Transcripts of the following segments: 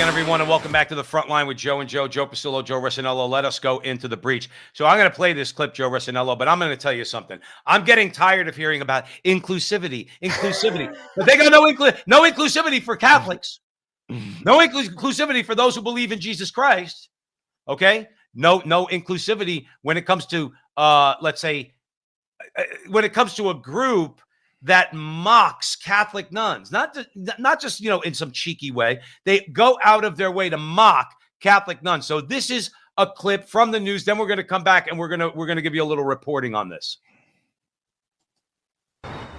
again, everyone, and welcome back to the Frontline with Joe and Joe Pasillo, Joe Rossinello. Let us go into the breach. So I'm going to play this clip, Joe Rossinello, but I'm going to tell you something. I'm getting tired of hearing about inclusivity. But they got no inclusivity for Catholics. No inclusivity for those who believe in Jesus Christ. Okay? No inclusivity when it comes to, let's say, when it comes to a group that mocks Catholic nuns, not just in some cheeky way. They go out of their way to mock Catholic nuns. So this is a clip from the news. Then we're going to come back and we're going to give you a little reporting on this.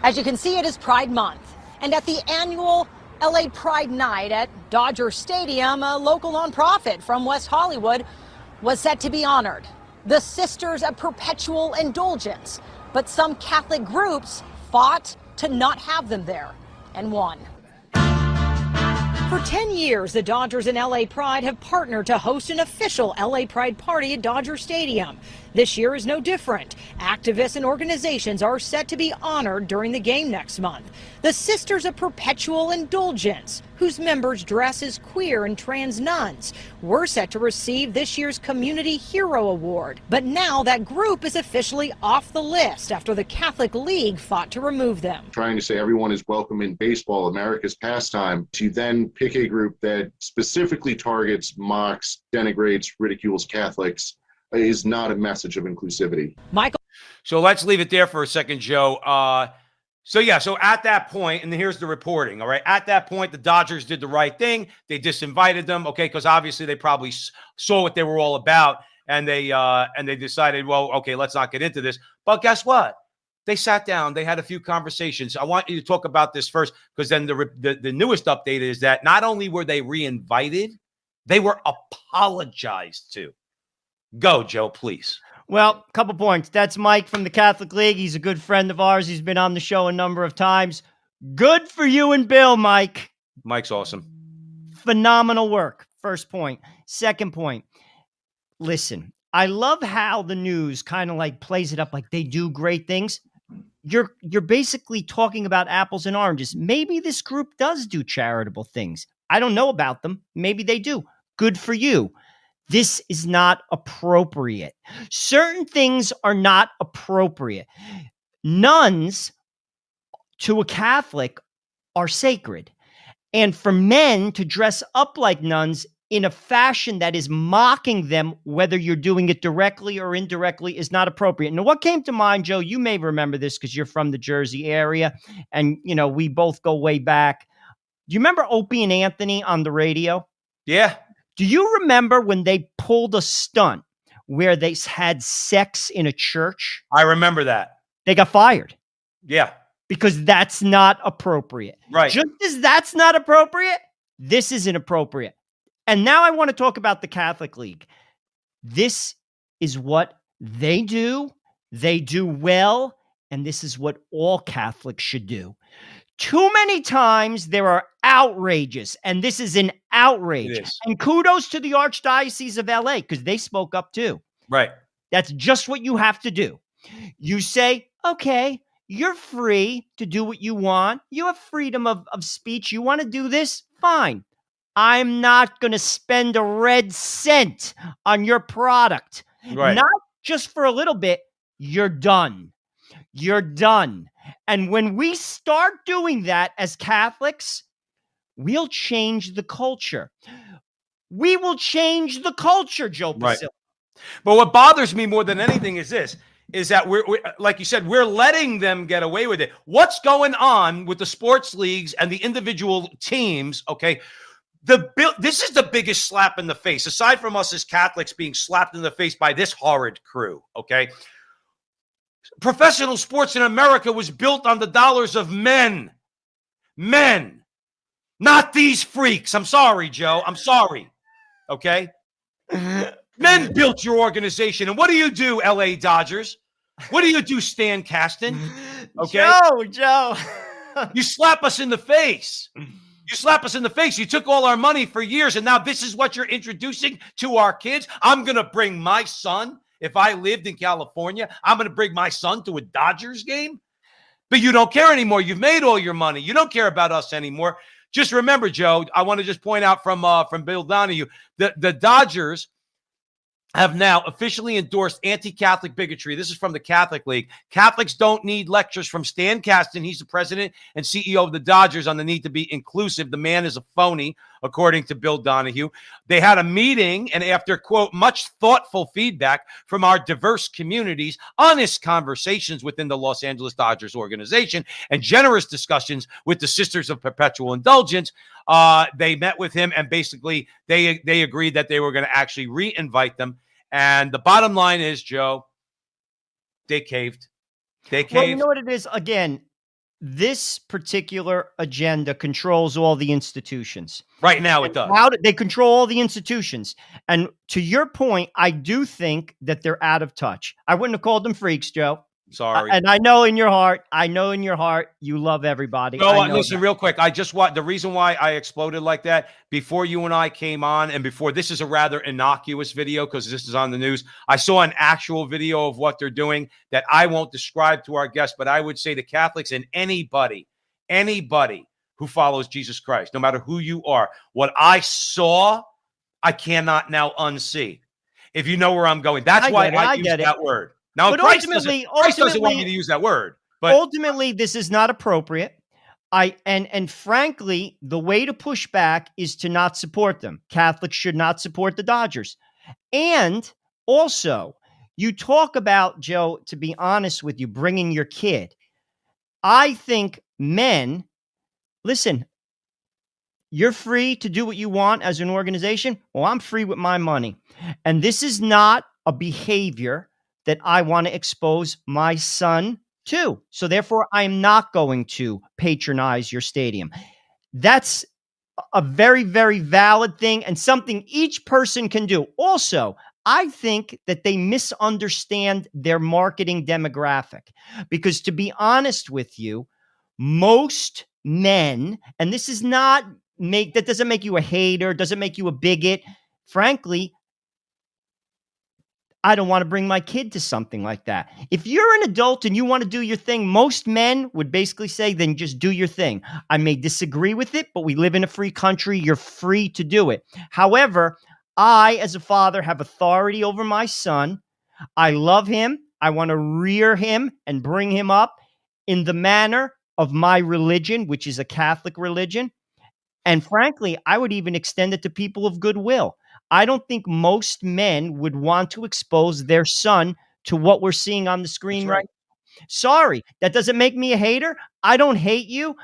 As you can see, it is Pride Month, and at the annual LA Pride Night at Dodger Stadium, a local nonprofit from West Hollywood was set to be honored. The Sisters of Perpetual Indulgence, but some Catholic groups fought to not have them there and won. For 10 years, the Dodgers and LA Pride have partnered to host an official LA Pride party at Dodger Stadium. This year is no different. Activists and organizations are set to be honored during the game next month. The Sisters of Perpetual Indulgence, whose members dress as queer and trans nuns, were set to receive this year's Community Hero Award. But now that group is officially off the list after the Catholic League fought to remove them. Trying to say everyone is welcome in baseball, America's pastime, to then pick a group that specifically targets, mocks, denigrates, ridicules Catholics is not a message of inclusivity. Michael. So let's leave it there for a second, Joe. So at that point, and here's the reporting, all right? At that point, the Dodgers did the right thing. They disinvited them, okay, because obviously they probably saw what they were all about, and they decided, well, okay, let's not get into this. But guess what? They sat down. They had a few conversations. I want you to talk about this first, because then the newest update is that not only were they re-invited, they were apologized to. Go, Joe, please. Well, a couple points. That's Mike from the Catholic League. He's a good friend of ours. He's been on the show a number of times. Good for you and Bill, Mike. Mike's awesome. Phenomenal work. First point. Second point. Listen, I love how the news kind of like plays it up like they do great things. You're basically talking about apples and oranges. Maybe this group does do charitable things. I don't know about them. Maybe they do. Good for you. This is not appropriate. Certain things are not appropriate. Nuns, to a Catholic, are sacred. And for men to dress up like nuns in a fashion that is mocking them, whether you're doing it directly or indirectly, is not appropriate. Now, what came to mind, Joe, you may remember this because you're from the Jersey area, and, we both go way back. Do you remember Opie and Anthony on the radio? Yeah. Do you remember when they pulled a stunt where they had sex in a church? I remember that. They got fired. Yeah. Because that's not appropriate. Right. Just as that's not appropriate, this is inappropriate. And now I want to talk about the Catholic League. This is what they do. They do well. And this is what all Catholics should do. Too many times there are outrages, and this is an outrage. And kudos to the Archdiocese of LA, because they spoke up too. Right. That's just what you have to do. You say, okay, you're free to do what you want. You have freedom of speech. You want to do this? Fine. I'm not going to spend a red cent on your product. Right. Not just for a little bit. You're done. You're done. And when we start doing that as Catholics, we'll change the culture. We will change the culture, Joe Pasillo. Right. But what bothers me more than anything is this, is that we're like you said, we're letting them get away with it. What's going on with the sports leagues and the individual teams, okay? This is the biggest slap in the face, aside from us as Catholics being slapped in the face by this horrid crew, okay? Professional sports in America was built on the dollars of men. Men. Not these freaks. I'm sorry, Joe. I'm sorry. Okay? Men built your organization. And what do you do, LA Dodgers? What do you do, Stan Kasten? Okay? Joe. You slap us in the face. You slap us in the face. You took all our money for years, and now this is what you're introducing to our kids. I'm going to bring my son. If I lived in California, I'm going to bring my son to a Dodgers game. But you don't care anymore. You've made all your money. You don't care about us anymore. Just remember, Joe, I want to just point out from Bill Donahue, the Dodgers have now officially endorsed anti-Catholic bigotry. This is from the Catholic League. Catholics don't need lectures from Stan Kasten. He's the president and CEO of the Dodgers on the need to be inclusive. The man is a phony, according to Bill Donahue. They had a meeting, and after, quote, much thoughtful feedback from our diverse communities, honest conversations within the Los Angeles Dodgers organization, and generous discussions with the Sisters of Perpetual Indulgence, they met with him, and basically they agreed that they were going to actually re-invite them. And the bottom line is, Joe, they caved. They caved. Well, you know what it is? Again, this particular agenda controls all the institutions. Right now it does. They control all the institutions. And to your point, I do think that they're out of touch. I wouldn't have called them freaks, Joe. Sorry. And I know in your heart, you love everybody. No, listen, real quick. The reason why I exploded like that, before you and I came on, and before, this is a rather innocuous video because this is on the news. I saw an actual video of what they're doing that I won't describe to our guests, but I would say the Catholics and anybody who follows Jesus Christ, no matter who you are, what I saw, I cannot now unsee. If you know where I'm going, that's why I use that word. Now, but Christ doesn't want me to use that word. But ultimately, this is not appropriate. And frankly, the way to push back is to not support them. Catholics should not support the Dodgers. And also, you talk about, Joe, to be honest with you, bringing your kid. I think men, listen, you're free to do what you want as an organization. Well, I'm free with my money. And this is not a behavior that I want to expose my son to. So therefore, I am not going to patronize your stadium. That's a very, very valid thing and something each person can do. Also, I think that they misunderstand their marketing demographic because, to be honest with you, most men, and this is not that doesn't make you a hater, doesn't make you a bigot. Frankly, I don't want to bring my kid to something like that. If you're an adult and you want to do your thing, most men would basically say, then just do your thing. I may disagree with it, but we live in a free country. You're free to do it. However, I, as a father, have authority over my son. I love him. I want to rear him and bring him up in the manner of my religion, which is a Catholic religion. And frankly, I would even extend it to people of goodwill. I don't think most men would want to expose their son to what we're seeing on the screen right now. Sorry, that doesn't make me a hater. I don't hate you.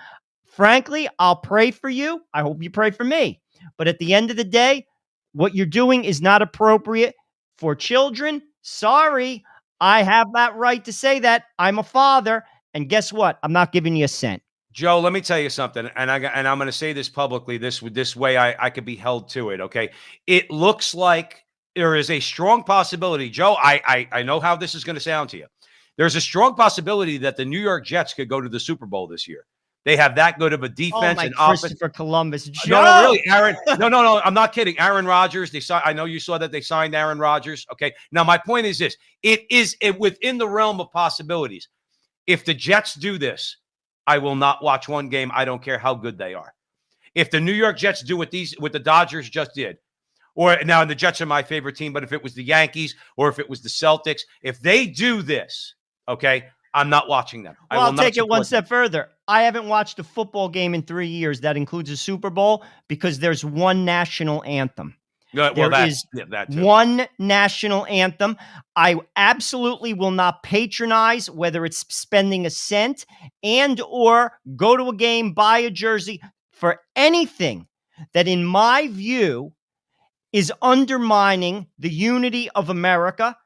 Frankly, I'll pray for you. I hope you pray for me. But at the end of the day, what you're doing is not appropriate for children. Sorry, I have that right to say that. I'm a father. And guess what? I'm not giving you a cent. Joe, let me tell you something, and I'm going to say this publicly. This way, I could be held to it. Okay, it looks like there is a strong possibility, Joe. I know how this is going to sound to you. There's a strong possibility that the New York Jets could go to the Super Bowl this year. They have that good of a defense and offense. Christopher Columbus. Joe! No, really, Aaron. No. I'm not kidding. Aaron Rodgers. I know you saw that they signed Aaron Rodgers. Okay. Now, my point is this: it is within the realm of possibilities. If the Jets do this, I will not watch one game. I don't care how good they are. If the New York Jets do what the Dodgers just did, or now the Jets are my favorite team, but if it was the Yankees or if it was the Celtics, if they do this, okay, I'm not watching them. Well, I'll take it one step further. I haven't watched a football game in 3 years that includes a Super Bowl because there's one national anthem. Well, there is one national anthem. I absolutely will not patronize, whether it's spending a cent and or go to a game, buy a jersey, for anything that, in my view, is undermining the unity of America.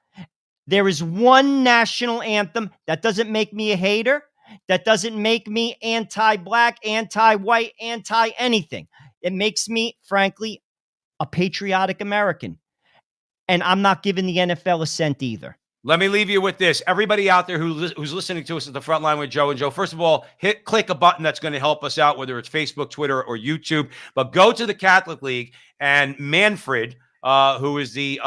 There is one national anthem. That doesn't make me a hater. That doesn't make me anti-black, anti-white, anti-anything. It makes me, frankly, a patriotic American. And I'm not giving the NFL a cent either. Let me leave you with this. Everybody out there who's listening to us at the front line with Joe and Joe, first of all, click a button that's going to help us out, whether it's Facebook, Twitter, or YouTube. But go to the Catholic League, and Manfred, who is the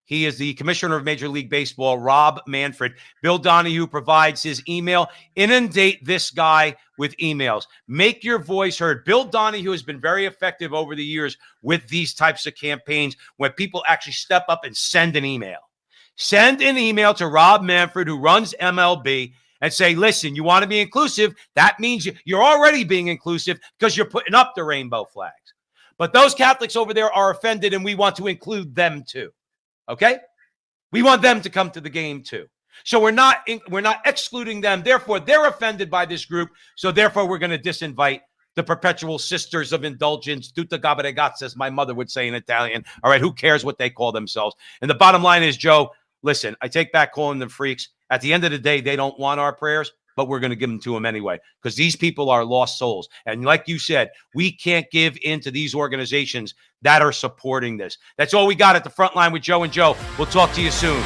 He is the commissioner of Major League Baseball, Rob Manfred. Bill Donahue provides his email. Inundate this guy with emails. Make your voice heard. Bill Donahue has been very effective over the years with these types of campaigns when people actually step up and send an email. Send an email to Rob Manfred, who runs MLB, and say, listen, you want to be inclusive. That means you're already being inclusive because you're putting up the rainbow flags. But those Catholics over there are offended, and we want to include them too. Okay? We want them to come to the game too. So we're not excluding them. Therefore, they're offended by this group. So therefore, we're going to disinvite the perpetual sisters of indulgence, tutte gabregazze, as my mother would say in Italian. All right, who cares what they call themselves? And the bottom line is, Joe, listen, I take back calling them freaks. At the end of the day, they don't want our prayers, but we're going to give them to them anyway because these people are lost souls. And like you said, we can't give in to these organizations that are supporting this. That's all we got at the front line with Joe and Joe. We'll talk to you soon.